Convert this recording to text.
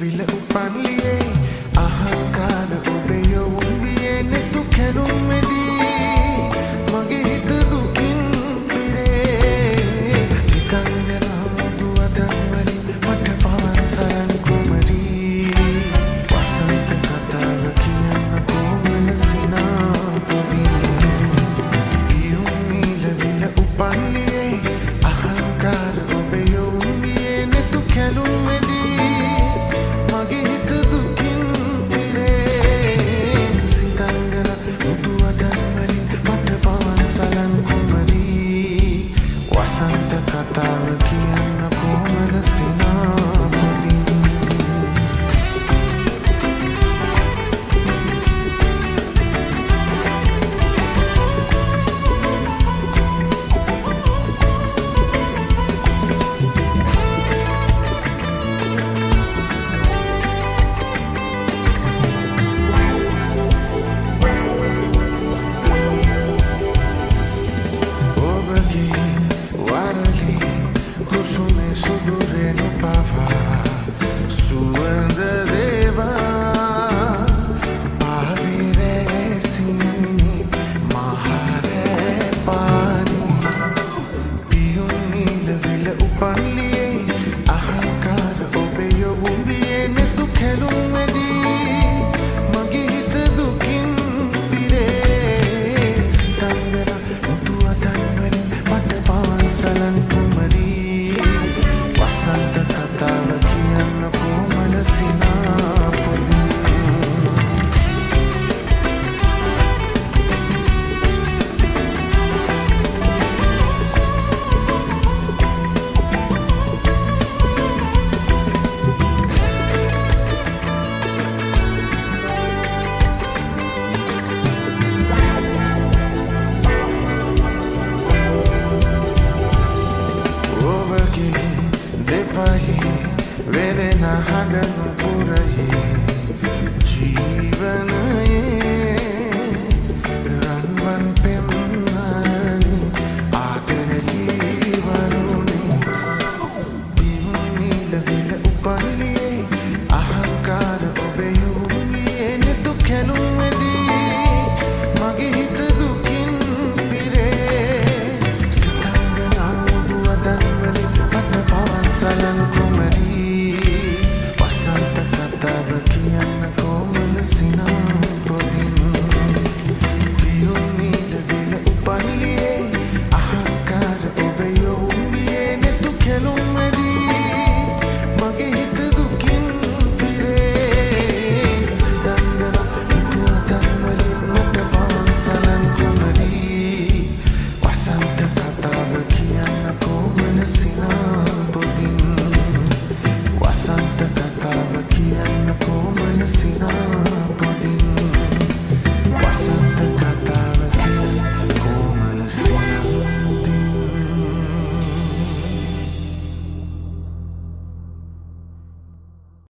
විල උපන් ලියේ අහංකාර ඔබේ යොවුන්ගේ නෙතු කැලුම් මෙදී මගේ හිත දුකින් පිරේ සිතන් වෙනා මුදු අතන් වලින් මට පවන්සලන් කුමරී වසන්ත කතාව කියන්න කොමන සිනා පොඩි පියුම් නීල විල උපන් ලියේ අහංකාර ඔබේ යොවුන්ගේ නෙතු කැලුම් මෙදී කතාව කියන්න කොමද සිනාපොඩි Kusume sudurenu pava suwanda deva pavire sini mahare pani piyun nila vila upan liye ahankar obe yobumbiye netu khelum medi mage hita dukin pire sitangara mutu atan walin mata pawan salan kumari වසන්ත කතාව කියන්න කොමන සිනාපොඩි Vele na haganu purahi jeevan